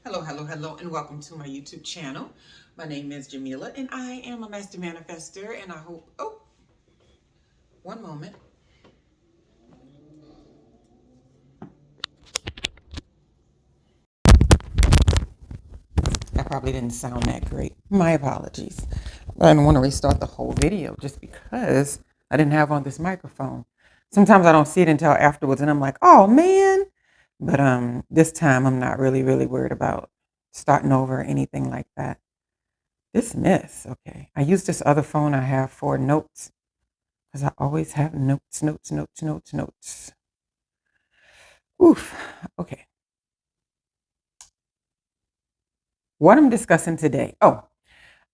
Hello, hello, hello, and welcome to my YouTube channel. My name is Jameelah, and I am a master manifester. And I hope, one moment. That probably didn't sound that great. My apologies. I didn't want to restart the whole video just because I didn't have on this microphone. Sometimes I don't see it until afterwards, and I'm like, oh man. But this time I'm not really worried about starting over or anything like that. Dismiss. Okay. I use this other phone I have for notes because I always have notes. Oof. Okay. What I'm discussing today. Oh,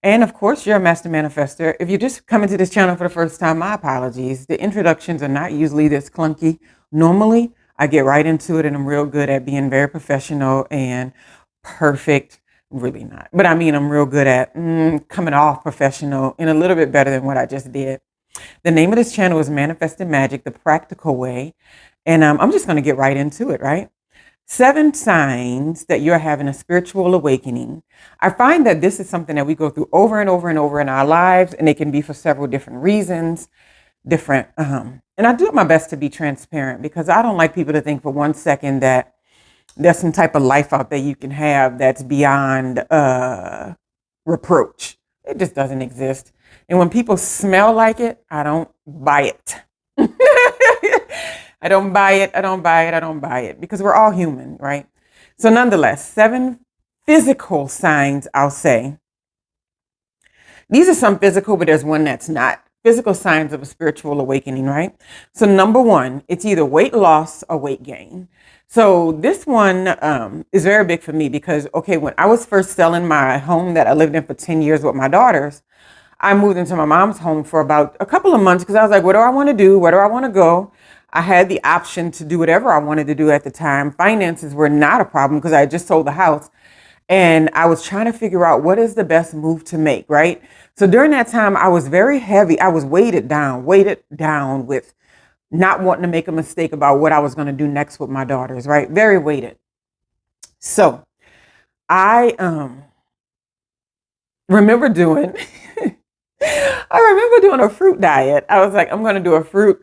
and of course, you're a master manifester. If you're just coming to this channel for the first time, my apologies. The introductions are not usually this clunky. Normally, I get right into it and I'm real good at being very professional and perfect. Really not. But I mean, I'm real good at coming off professional and a little bit better than what I just did. The name of this channel is Manifested Magic, the practical way. And I'm just going to get right into it, right? 7 signs that you're having a spiritual awakening. I find that this is something that we go through over and over and over in our lives, and it can be for several different reasons, and I do my best to be transparent because I don't like people to think for 1 second that there's some type of life out there you can have that's beyond reproach. It just doesn't exist. And when people smell like it, I don't buy it. I don't buy it. I don't buy it. I don't buy it because we're all human, right? So nonetheless, 7 physical signs, I'll say. These are some physical, but there's one that's not. Physical signs of a spiritual awakening, right? So number 1, it's either weight loss or weight gain. So this one is very big for me because, okay, when I was first selling my home that I lived in for 10 years with my daughters, I moved into my mom's home for about a couple of months because I was like, what do I want to do? Where do I want to go? I had the option to do whatever I wanted to do at the time. Finances were not a problem because I had just sold the house. And I was trying to figure out what is the best move to make, right? So during that time, I was very heavy. I was weighted down with not wanting to make a mistake about what I was going to do next with my daughters, right? Very weighted. So I remember doing, I remember doing a fruit diet. I was like, I'm going to do a fruit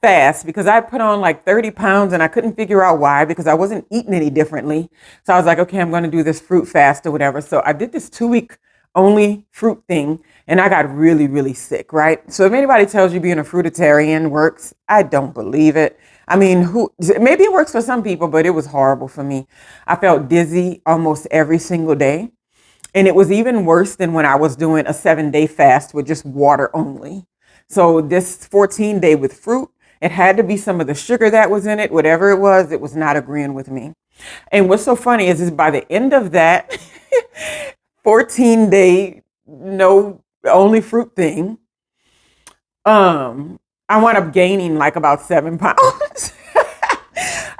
fast because I put on like 30 pounds and I couldn't figure out why because I wasn't eating any differently. So I was like, okay, I'm going to do this fruit fast or whatever. So I did this 2-week only fruit thing and I got really sick, right? So if anybody tells you being a fruitarian works, I don't believe it. I mean, maybe it works for some people, but it was horrible for me. I felt dizzy almost every single day. And it was even worse than when I was doing a 7-day fast with just water only. So this 14-day with fruit, it had to be some of the sugar that was in it, whatever it was not agreeing with me. And what's so funny is by the end of that 14-day no only fruit thing, I wound up gaining like about 7 pounds.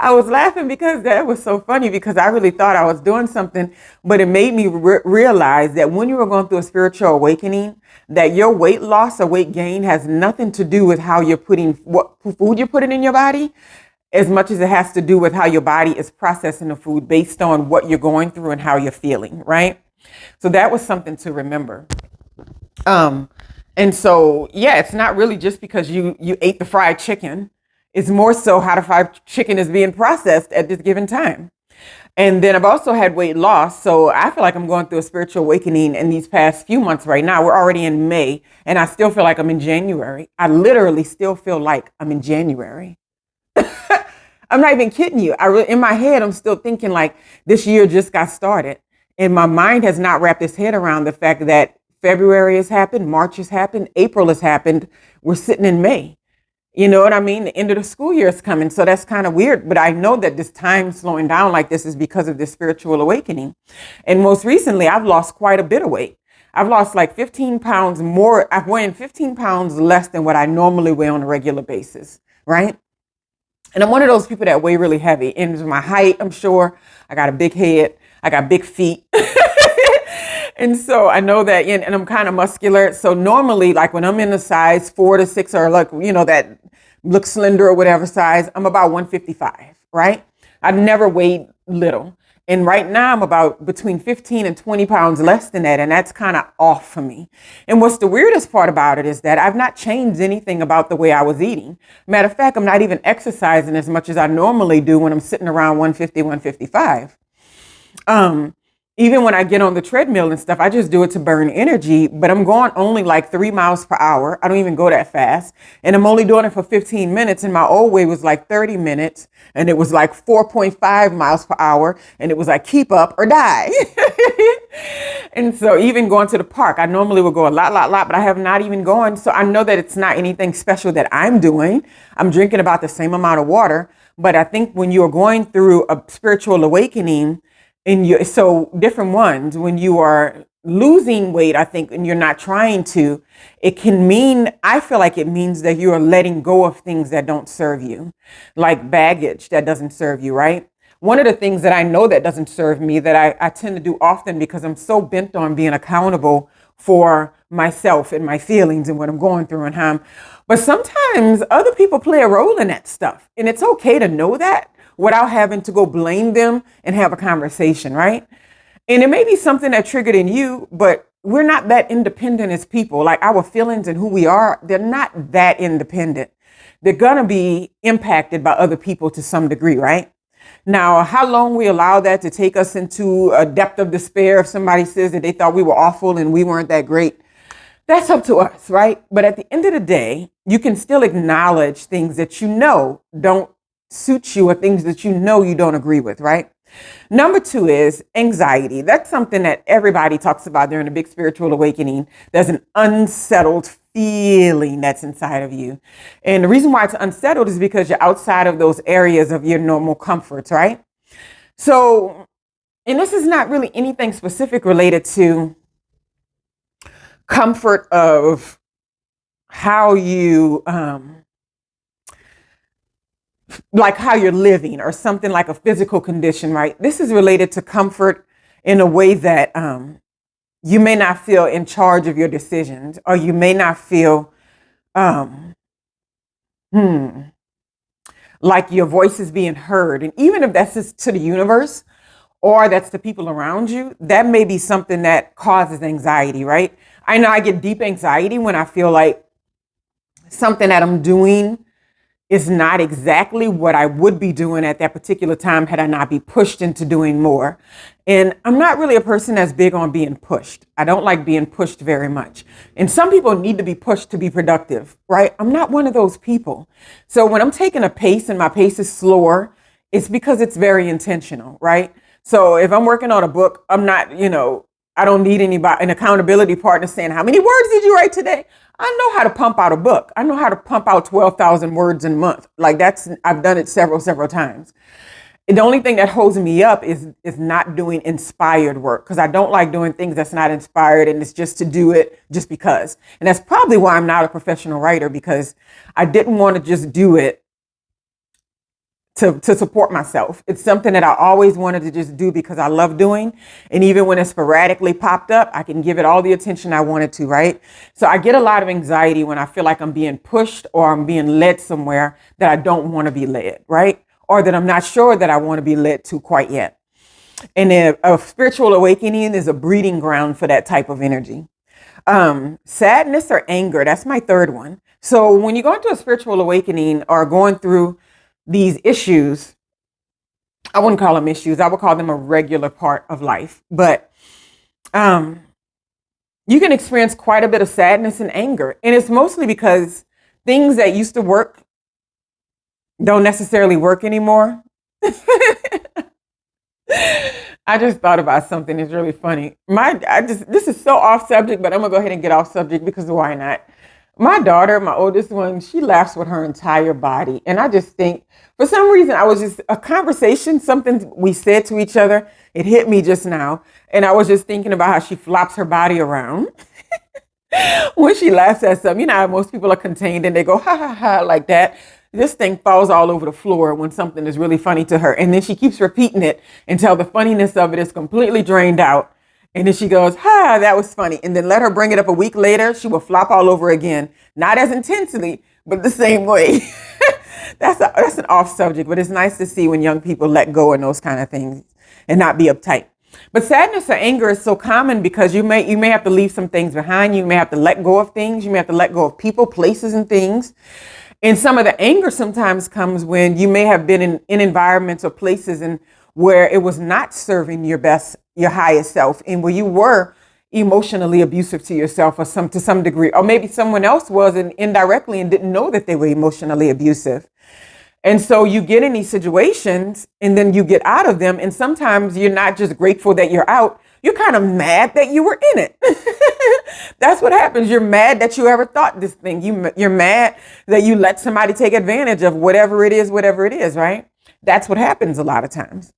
I was laughing because that was so funny because I really thought I was doing something, but it made me realize that when you were going through a spiritual awakening, that your weight loss or weight gain has nothing to do with how you're putting what food you're putting in your body, as much as it has to do with how your body is processing the food based on what you're going through and how you're feeling, right? So that was something to remember. And so, yeah, it's not really just because you ate the fried chicken. It's more so how the fried chicken is being processed at this given time. And then I've also had weight loss. So I feel like I'm going through a spiritual awakening in these past few months right now. We're already in May and I still feel like I'm in January. I literally still feel like I'm in January. I'm not even kidding you. In my head, I'm still thinking like this year just got started. And my mind has not wrapped its head around the fact that February has happened, March has happened, April has happened. We're sitting in May. You know what I mean? The end of the school year is coming. So that's kind of weird. But I know that this time slowing down like this is because of this spiritual awakening. And most recently, I've lost quite a bit of weight. I've lost like 15 pounds more. I've weighed 15 pounds less than what I normally weigh on a regular basis. Right. And I'm one of those people that weigh really heavy. And my height, I'm sure. I got a big head. I got big feet. And so I know that, and I'm kind of muscular. So normally, like when I'm in a size 4 to 6 or like, that looks slender or whatever size, I'm about 155, right? I've never weighed little. And right now I'm about between 15 and 20 pounds less than that. And that's kind of off for me. And what's the weirdest part about it is that I've not changed anything about the way I was eating. Matter of fact, I'm not even exercising as much as I normally do when I'm sitting around 150, 155. Even when I get on the treadmill and stuff, I just do it to burn energy, but I'm going only like 3 miles per hour. I don't even go that fast. And I'm only doing it for 15 minutes. And my old way was like 30 minutes and it was like 4.5 miles per hour. And it was like, keep up or die. And so even going to the park, I normally would go a lot, but I have not even gone. So I know that it's not anything special that I'm doing. I'm drinking about the same amount of water. But I think when you're going through a spiritual awakening, so different ones, when you are losing weight, I think, and you're not trying to, it can mean, I feel like it means that you are letting go of things that don't serve you, like baggage that doesn't serve you, right? One of the things that I know that doesn't serve me that I tend to do often because I'm so bent on being accountable for myself and my feelings and what I'm going through and how but sometimes other people play a role in that stuff. And it's okay to know that without having to go blame them and have a conversation, right? And it may be something that triggered in you, but we're not that independent as people. Like our feelings and who we are, they're not that independent. They're going to be impacted by other people to some degree, right? Now, how long we allow that to take us into a depth of despair if somebody says that they thought we were awful and we weren't that great, that's up to us, right? But at the end of the day, you can still acknowledge things that you know don't suit you or things that you know you don't agree with, right? Number 2 is anxiety. That's something that everybody talks about during a big spiritual awakening. There's an unsettled feeling that's inside of you. And the reason why it's unsettled is because you're outside of those areas of your normal comforts, right? So, and this is not really anything specific related to comfort of how you, like how you're living or something like a physical condition, right? This is related to comfort in a way that you may not feel in charge of your decisions, or you may not feel like your voice is being heard. And even if that's just to the universe or that's the people around you, that may be something that causes anxiety, right? I know I get deep anxiety when I feel like something that I'm doing is not exactly what I would be doing at that particular time had I not be pushed into doing more. And I'm not really a person that's big on being pushed. I don't like being pushed very much. And some people need to be pushed to be productive, right? I'm not one of those people. So when I'm taking a pace and my pace is slower, it's because it's very intentional, right? So if I'm working on a book, I'm not, I don't need anybody, an accountability partner saying, how many words did you write today? I know how to pump out a book. I know how to pump out 12,000 words a month. Like I've done it several times. And the only thing that holds me up is not doing inspired work, because I don't like doing things that's not inspired and it's just to do it just because. And that's probably why I'm not a professional writer, because I didn't want to just do it to support myself. It's something that I always wanted to just do because I love doing. And even when it sporadically popped up, I can give it all the attention I wanted to, right? So I get a lot of anxiety when I feel like I'm being pushed or I'm being led somewhere that I don't want to be led, right? Or that I'm not sure that I want to be led to quite yet. And a spiritual awakening is a breeding ground for that type of energy. Sadness or anger, that's my 3rd one. So when you go into a spiritual awakening or going through these issues, I wouldn't call them issues. I would call them a regular part of life. But you can experience quite a bit of sadness and anger. And it's mostly because things that used to work don't necessarily work anymore. I just thought about something that's really funny. This is so off subject, but I'm gonna go ahead and get off subject because why not? My daughter, my oldest one, she laughs with her entire body. And I just think, for some reason, a conversation, something we said to each other, it hit me just now. And I was just thinking about how she flops her body around when she laughs at something. You know how most people are contained and they go, ha, ha, ha, like that. This thing falls all over the floor when something is really funny to her. And then she keeps repeating it until the funniness of it is completely drained out. And then she goes, ha, that was funny. And then let her bring it up a week later. She will flop all over again. Not as intensely, but the same way. That's an off subject, but it's nice to see when young people let go and those kind of things. and not be uptight. But sadness or anger is so common because you may have to leave some things behind. You may have to let go of things. You may have to let go of people, places, and things. And some of the anger sometimes comes when you may have been in environments or places and where it was not serving your best, your highest self, and where you were emotionally abusive to yourself or to some degree, or maybe someone else was indirectly and didn't know that they were emotionally abusive. And so you get in these situations and then you get out of them. And sometimes you're not just grateful that you're out. You're kind of mad that you were in it. That's what happens. You're mad that you ever thought this thing. You're mad that you let somebody take advantage of whatever it is, right? That's what happens a lot of times.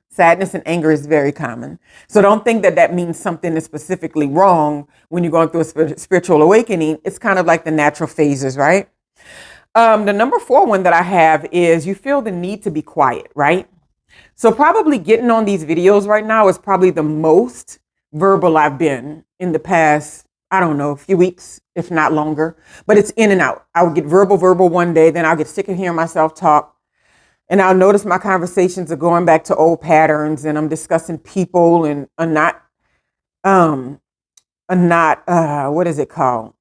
Sadness and anger is very common. So don't think that means something is specifically wrong when you're going through a spiritual awakening. It's kind of like the natural phases, right? The number 4 one that I have is you feel the need to be quiet, right? So probably getting on these videos right now is probably the most verbal I've been in the past, I don't know, a few weeks, if not longer, but it's in and out. I would get verbal one day, then I'll get sick of hearing myself talk. And I'll notice my conversations are going back to old patterns and I'm discussing people and what is it called?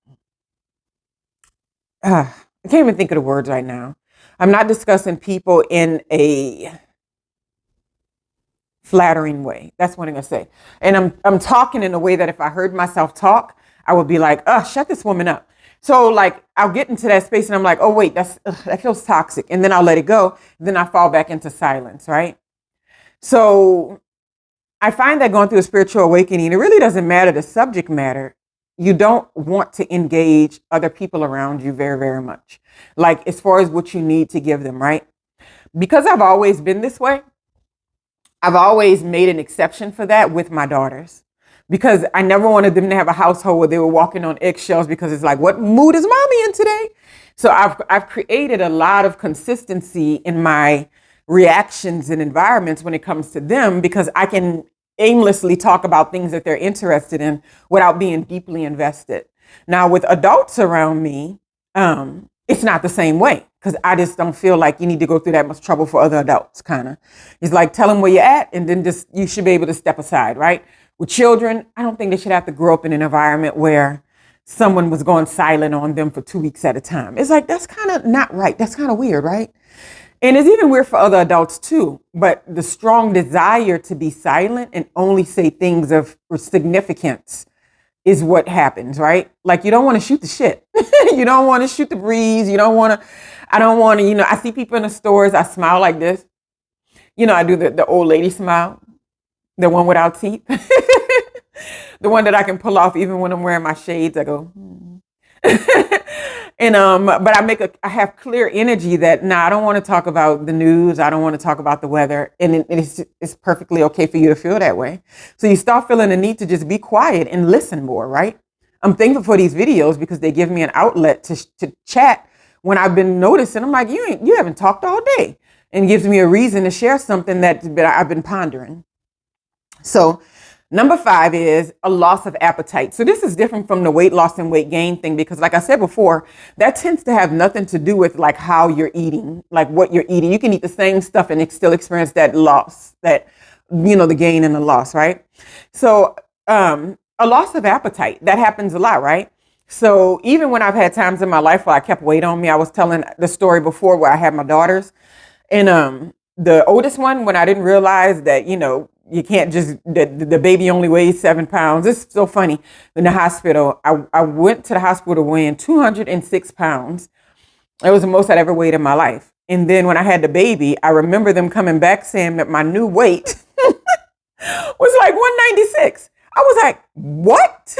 I can't even think of the words right now. I'm not discussing people in a flattering way. That's what I'm going to say. And I'm talking in a way that if I heard myself talk, I would be like, shut this woman up. So like I'll get into that space and I'm like, oh, wait, that feels toxic. And then I'll let it go. Then I fall back into silence, right? So I find that going through a spiritual awakening, it really doesn't matter the subject matter. You don't want to engage other people around you very, very much. Like as far as what you need to give them, right? Because I've always been this way, I've always made an exception for that with my daughters. Because I never wanted them to have a household where they were walking on eggshells because it's like, what mood is mommy in today? So I've created a lot of consistency in my reactions and environments when it comes to them because I can aimlessly talk about things that they're interested in without being deeply invested. Now with adults around me, it's not the same way because I just don't feel like you need to go through that much trouble for other adults, kind of. It's like, tell them where you're at and then just, you should be able to step aside, right? With children, I don't think they should have to grow up in an environment where someone was going silent on them for 2 weeks at a time. It's like, that's kind of not right. That's kind of weird, right? And it's even weird for other adults too. But the strong desire to be silent and only say things of significance is what happens, right? Like you don't want to shoot the shit. You don't want to shoot the breeze. I don't want to, I see people in the stores. I smile like this. I do the old lady smile. The one without teeth. The one that I can pull off even when I'm wearing my shades. I go, and but I have clear energy that I don't want to talk about the news. I don't want to talk about the weather. And it's perfectly okay for you to feel that way. So you start feeling the need to just be quiet and listen more, right? I'm thankful for these videos because they give me an outlet to chat when I've been noticing. I'm like, you haven't talked all day, and it gives me a reason to share something that I've been pondering. So number 5 is a loss of appetite. So this is different from the weight loss and weight gain thing, because like I said before, that tends to have nothing to do with like how you're eating, like what you're eating. You can eat the same stuff and still experience that loss, that, the gain and the loss, right? So a loss of appetite, that happens a lot, right? So even when I've had times in my life where I kept weight on me, I was telling the story before where I had my daughters, and the oldest one, when I didn't realize that, you can't just, the baby only weighs 7 pounds. It's so funny. In the hospital, I went to the hospital weighing 206 pounds. It was the most I'd ever weighed in my life. And then when I had the baby, I remember them coming back saying that my new weight was like 196. I was like, what?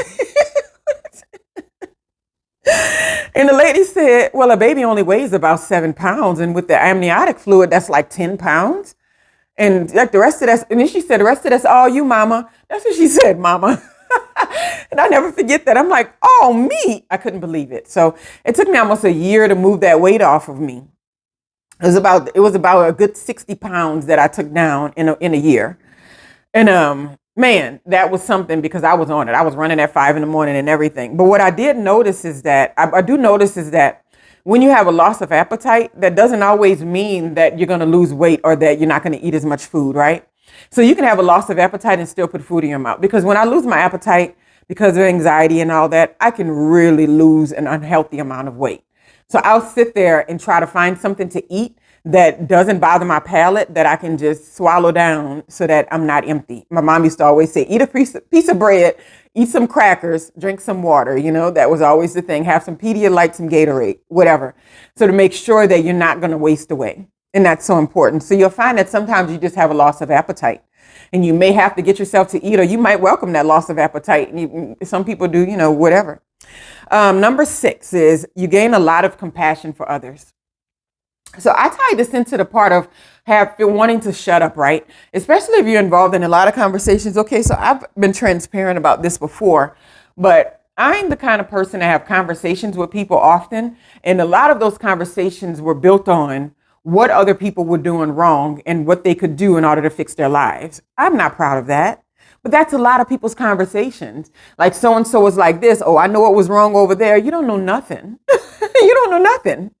And the lady said, well, a baby only weighs about 7 pounds. And with the amniotic fluid, that's like 10 pounds. And like the rest of that, and then she said, the rest of that's all you, mama. That's what she said, mama. And I never forget that. I'm like, oh, me. I couldn't believe it. So it took me almost a year to move that weight off of me. It was about a good 60 pounds that I took down in a year. And man, that was something because I was on it. I was running at 5 a.m. and everything. But what I did notice is that I do notice is that when you have a loss of appetite, that doesn't always mean that you're going to lose weight or that you're not going to eat as much food, right? So you can have a loss of appetite and still put food in your mouth. Because when I lose my appetite because of anxiety and all that, I can really lose an unhealthy amount of weight. So I'll sit there and try to find something to eat that doesn't bother my palate, that I can just swallow down so that I'm not empty. My mom used to always say, eat a piece of bread, eat some crackers, drink some water. You know, that was always the thing. Have some Pedialyte, some Gatorade, whatever. So to make sure that you're not going to waste away. And that's so important. So you'll find that sometimes you just have a loss of appetite and you may have to get yourself to eat, or you might welcome that loss of appetite. Some people do, you know, whatever. Number 6 is you gain a lot of compassion for others. So I tie this into the part of wanting to shut up, right? Especially if you're involved in a lot of conversations. Okay, so I've been transparent about this before, but I'm the kind of person to have conversations with people often. And a lot of those conversations were built on what other people were doing wrong and what they could do in order to fix their lives. I'm not proud of that. But that's a lot of people's conversations. Like so-and-so was like this. Oh, I know what was wrong over there. You don't know nothing. You don't know nothing.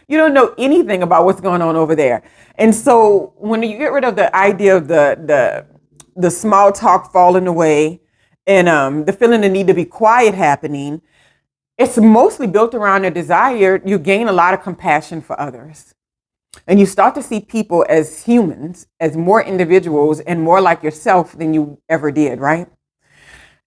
You don't know anything about what's going on over there. And so when you get rid of the idea of the small talk falling away and the feeling the need to be quiet happening, it's mostly built around a desire. You gain a lot of compassion for others. And you start to see people as humans, as more individuals and more like yourself than you ever did, right?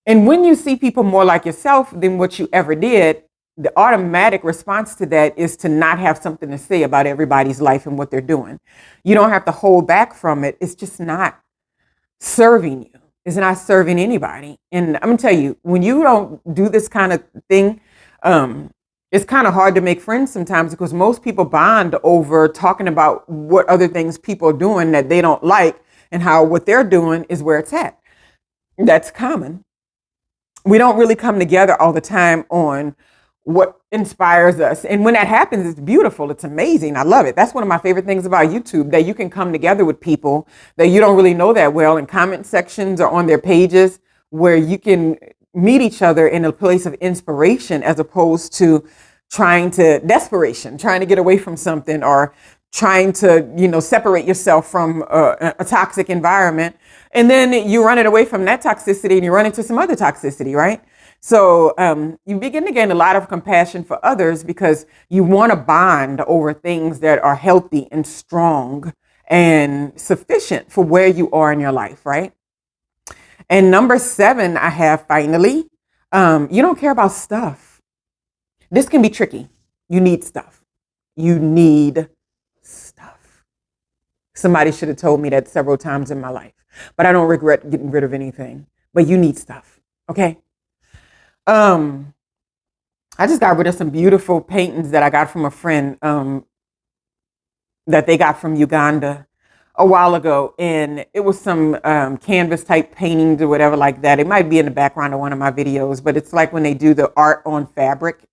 And when you see people more like yourself than what you ever did, the automatic response to that is to not have something to say about everybody's life and what they're doing. You don't have to hold back from it. It's just not serving you. It's not serving anybody. And I'm gonna tell you, when you don't do this kind of thing, it's kind of hard to make friends sometimes because most people bond over talking about what other things people are doing that they don't like and how what they're doing is where it's at. That's common. We don't really come together all the time on what inspires us. And when that happens, it's beautiful. It's amazing. I love it. That's one of my favorite things about YouTube, that you can come together with people that you don't really know that well in comment sections or on their pages where you can meet each other in a place of inspiration as opposed to trying to get away from something or trying to, separate yourself from a toxic environment. And then you run it away from that toxicity and you run into some other toxicity, right? So you begin to gain a lot of compassion for others because you want to bond over things that are healthy and strong and sufficient for where you are in your life, right? And number 7, I have finally, you don't care about stuff. This can be tricky. You need stuff. You need stuff. Somebody should have told me that several times in my life, but I don't regret getting rid of anything. But you need stuff, okay? I just got rid of some beautiful paintings that I got from a friend that they got from Uganda a while ago. And it was some canvas type paintings or whatever like that. It might be in the background of one of my videos, but it's like when they do the art on fabric.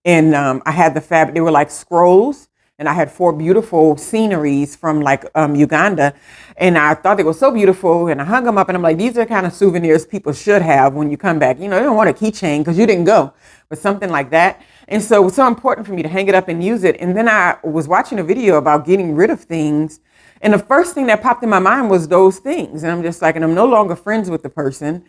And I had the fabric, they were like scrolls. And I had 4 beautiful sceneries from like Uganda. And I thought they were so beautiful. And I hung them up and I'm like, these are kind of souvenirs people should have when you come back. You don't want a keychain because you didn't go, but something like that. And so it was so important for me to hang it up and use it. And then I was watching a video about getting rid of things. And the first thing that popped in my mind was those things. And I'm just like, and I'm no longer friends with the person.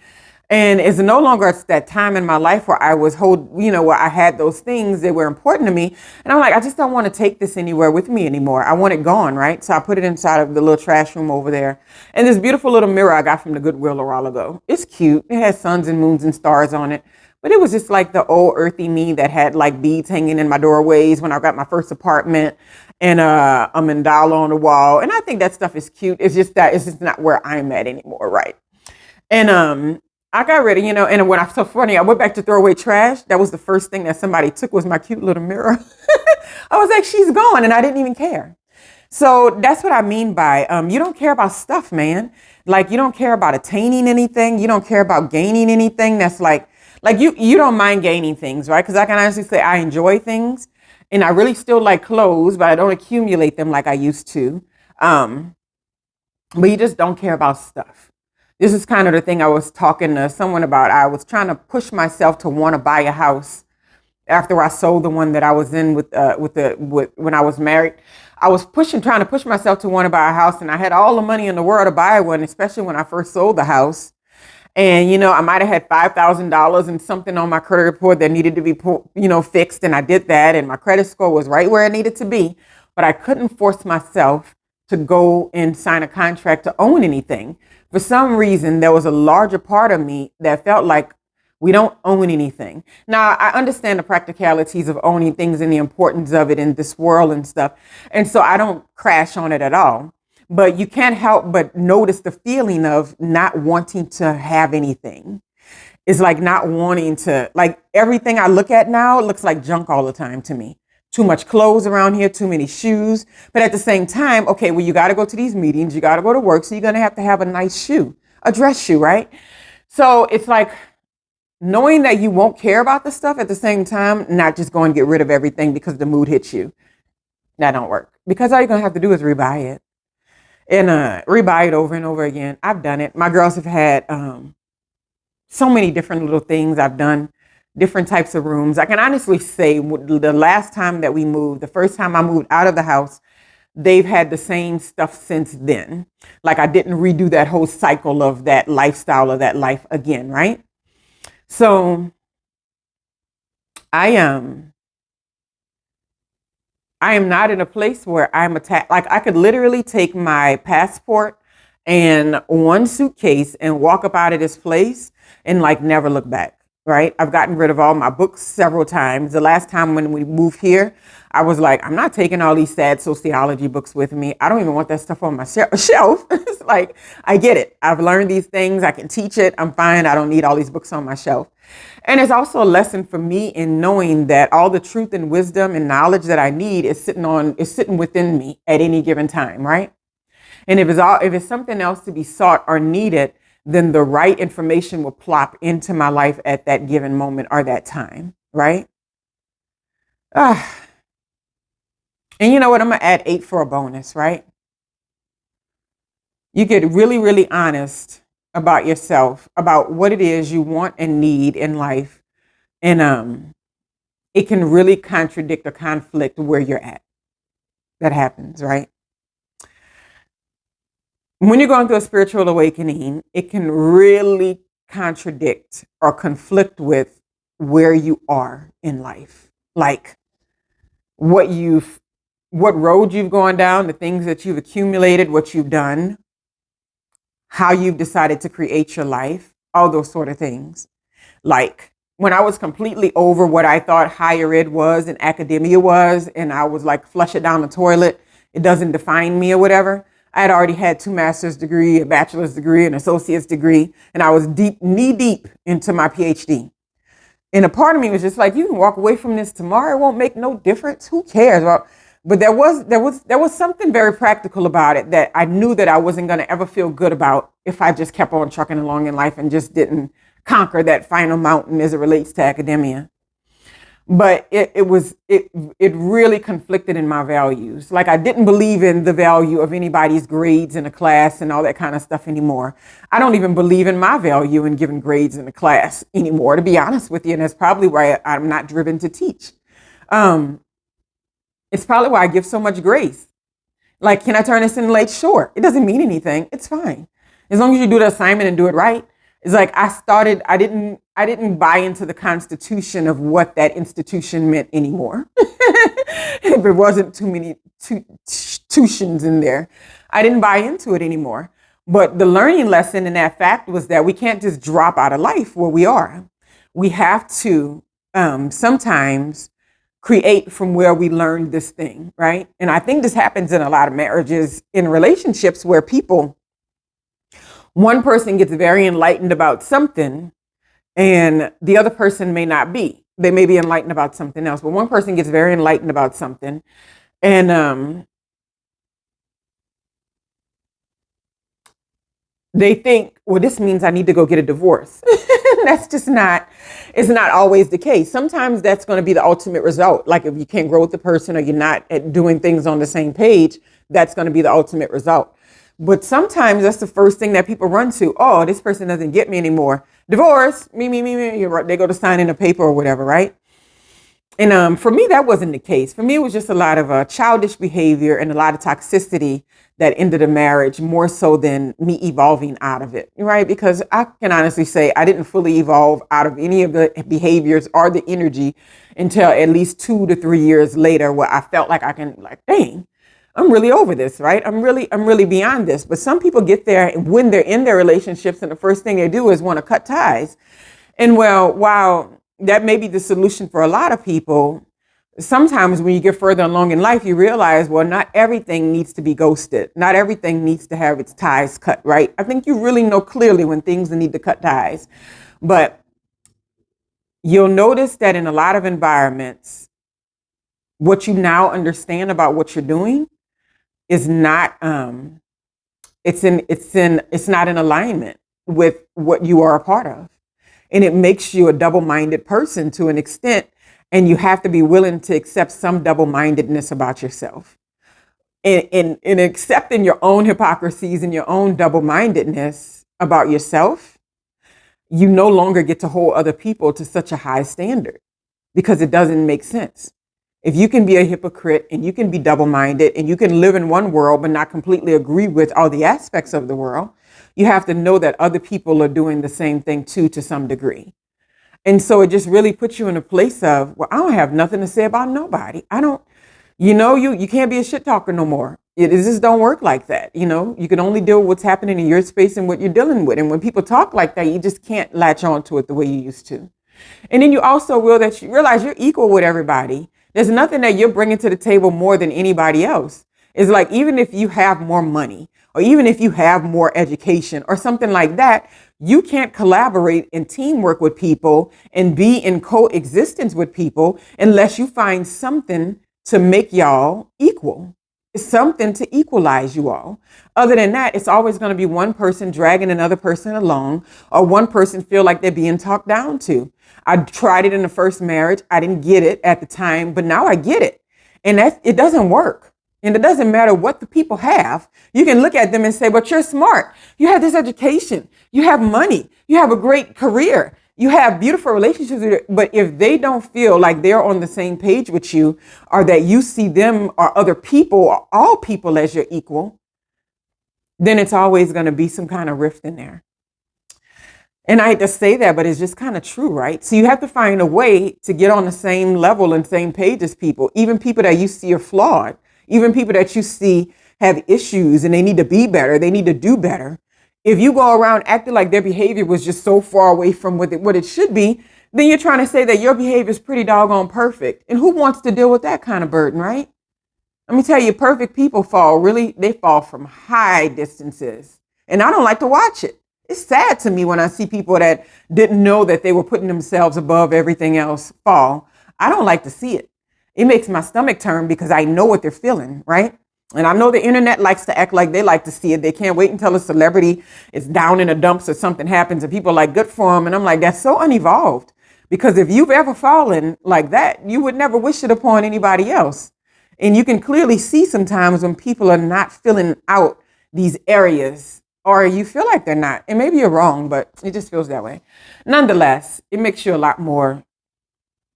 And it's no longer that time in my life where I was where I had those things that were important to me. And I'm like, I just don't want to take this anywhere with me anymore. I want it gone, right? So I put it inside of the little trash room over there. And this beautiful little mirror I got from the Goodwill a while ago. It's cute. It has suns and moons and stars on it. But it was just like the old earthy me that had like beads hanging in my doorways when I got my first apartment and a mandala on the wall. And I think that stuff is cute. It's just not where I'm at anymore, right? And I got rid of, and when I was so funny, I went back to throw away trash. That was the first thing that somebody took was my cute little mirror. I was like, she's gone. And I didn't even care. So that's what I mean by you don't care about stuff, man. Like you don't care about attaining anything. You don't care about gaining anything. That's like you don't mind gaining things, right? Because I can honestly say I enjoy things and I really still like clothes, but I don't accumulate them like I used to. But you just don't care about stuff. This is kind of the thing I was talking to someone about. I was trying to push myself to want to buy a house after I sold the one that I was in with when I was married. I was trying to push myself to want to buy a house, and I had all the money in the world to buy one, especially when I first sold the house. And, I might have had $5,000 and something on my credit report that needed to be, fixed. And I did that. And my credit score was right where it needed to be. But I couldn't force myself to go and sign a contract to own anything. For some reason, there was a larger part of me that felt like we don't own anything. Now, I understand the practicalities of owning things and the importance of it in this world and stuff. And so I don't crash on it at all. But you can't help but notice the feeling of not wanting to have anything. It's like not wanting to, like everything I look at now looks like junk all the time to me. Too much clothes around here, too many shoes. But at the same time, okay, well, you got to go to these meetings, you got to go to work. So you're going to have a nice shoe, a dress shoe, right? So it's like knowing that you won't care about the stuff at the same time, not just going to get rid of everything because the mood hits you. That don't work, because all you're going to have to do is rebuy it. And rebuy it over and over again. I've done it. My girls have had so many different little things I've done, different types of rooms. I can honestly say the last time that we moved, the first time I moved out of the house, they've had the same stuff since then. Like I didn't redo that whole cycle of that lifestyle of that life again, right? So I am not in a place where I'm attacked. Like I could literally take my passport and one suitcase and walk up out of this place and like never look back. Right. I've gotten rid of all my books several times. The last time when we moved here, I was like, I'm not taking all these sad sociology books with me. I don't even want that stuff on my shelf. It's like, I get it. I've learned these things. I can teach it. I'm fine. I don't need all these books on my shelf. And it's also a lesson for me in knowing that all the truth and wisdom and knowledge that I need is sitting within me at any given time. Right. And if it's something else to be sought or needed, then the right information will plop into my life at that given moment or that time, right? And you know what? I'm going to add 8 for a bonus, right? You get really, really honest about yourself, about what it is you want and need in life. And it can really contradict or conflict where you're at. That happens, right? When you're going through a spiritual awakening, it can really contradict or conflict with where you are in life. Like what road you've gone down, the things that you've accumulated, what you've done, how you've decided to create your life, all those sort of things. Like when I was completely over what I thought higher ed was and academia was, and I was like, flush it down the toilet, it doesn't define me or whatever. I had already had 2 master's degree, a bachelor's degree, an associate's degree, and I was knee deep into my PhD. And a part of me was just like, you can walk away from this tomorrow. It won't make no difference. Who cares? But there was something very practical about it that I knew that I wasn't going to ever feel good about if I just kept on trucking along in life and just didn't conquer that final mountain as it relates to academia. But it really conflicted in my values. Like I didn't believe in the value of anybody's grades in a class and all that kind of stuff anymore. I don't even believe in my value in giving grades in a class anymore, to be honest with you. And that's probably why I'm not driven to teach. It's probably why I give so much grace. Like, can I turn this in late? Sure. It doesn't mean anything. It's fine. As long as you do the assignment and do it right. It's like I didn't buy into the constitution of what that institution meant anymore. If it wasn't too many tuitions in there, I didn't buy into it anymore. But the learning lesson in that fact was that we can't just drop out of life where we are. We have to sometimes create from where we learned this thing, right? And I think this happens in a lot of marriages, in relationships where one person gets very enlightened about something and the other person may not be. They may be enlightened about something else, but one person gets very enlightened about something and they think, well, this means I need to go get a divorce. That's just it's not always the case. Sometimes that's going to be the ultimate result. Like if you can't grow with the person or you're not doing things on the same page, that's going to be the ultimate result. But sometimes that's the first thing that people run to. Oh, this person doesn't get me anymore. Divorce, me. They go to sign in a paper or whatever, right? And for me, that wasn't the case. For me, it was just a lot of childish behavior and a lot of toxicity that ended a marriage more so than me evolving out of it, right? Because I can honestly say I didn't fully evolve out of any of the behaviors or the energy until at least 2 to 3 years later, where I felt like I can, like, dang, I'm really over this, right? I'm really beyond this. But some people get there when they're in their relationships, and the first thing they do is want to cut ties. And well, while that may be the solution for a lot of people, sometimes when you get further along in life, you realize, well, not everything needs to be ghosted. Not everything needs to have its ties cut, right? I think you really know clearly when things need to cut ties. But you'll notice that in a lot of environments, what you now understand about what you're doing is not it's not in alignment with what you are a part of. And it makes you a double-minded person to an extent. And you have to be willing to accept some double-mindedness about yourself. In accepting your own hypocrisies and your own double-mindedness about yourself, you no longer get to hold other people to such a high standard because it doesn't make sense. If you can be a hypocrite and you can be double-minded and you can live in one world but not completely agree with all the aspects of the world, you have to know that other people are doing the same thing too, to some degree. And so it just really puts you in a place of, well, I don't have nothing to say about nobody. I don't, you can't be a shit talker no more. It just don't work like that. You can only deal with what's happening in your space and what you're dealing with. And when people talk like that, you just can't latch on to it the way you used to. And then you also realize you're equal with everybody. There's nothing that you're bringing to the table more than anybody else. It's like, even if you have more money or even if you have more education or something like that, you can't collaborate and teamwork with people and be in coexistence with people unless you find something to make y'all equal. It's something to equalize you all. Other than that, it's always going to be one person dragging another person along, or one person feel like they're being talked down to. I tried it in the first marriage. I didn't get it at the time, but now I get it. And it doesn't work. And it doesn't matter what the people have. You can look at them and say, but you're smart. You have this education. You have money. You have a great career. You have beautiful relationships. But if they don't feel like they're on the same page with you, or that you see them or other people or all people as your equal, then it's always going to be some kind of rift in there. And I hate to say that, but it's just kind of true, right? So you have to find a way to get on the same level and same page as people, even people that you see are flawed, even people that you see have issues and they need to be better, they need to do better. If you go around acting like their behavior was just so far away from what it should be, then you're trying to say that your behavior is pretty doggone perfect. And who wants to deal with that kind of burden, right? Let me tell you, perfect people they fall from high distances. And I don't like to watch it. It's sad to me when I see people that didn't know that they were putting themselves above everything else fall. I don't like to see it. It makes my stomach turn because I know what they're feeling, right? And I know the internet likes to act like they like to see it. They can't wait until a celebrity is down in the dumps or something happens and people are like, good for them. And I'm like, that's so unevolved. Because if you've ever fallen like that, you would never wish it upon anybody else. And you can clearly see sometimes when people are not filling out these areas, or you feel like they're not. And maybe you're wrong, but it just feels that way. Nonetheless, it makes you a lot more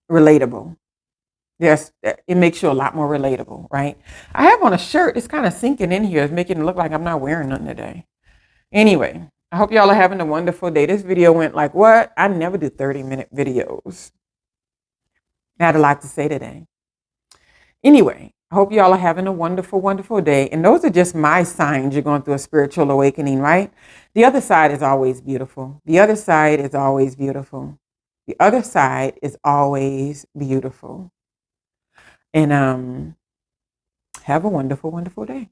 relatable. Yes, it makes you a lot more relatable, right? I have on a shirt. It's kind of sinking in here. It's making it look like I'm not wearing nothing today. Anyway, I hope y'all are having a wonderful day. This video went like, what? I never do 30-minute videos. I had a lot to say today. Anyway, I hope y'all are having a wonderful, wonderful day. And those are just my signs you're going through a spiritual awakening, right? The other side is always beautiful. The other side is always beautiful. The other side is always beautiful. And have a wonderful, wonderful day.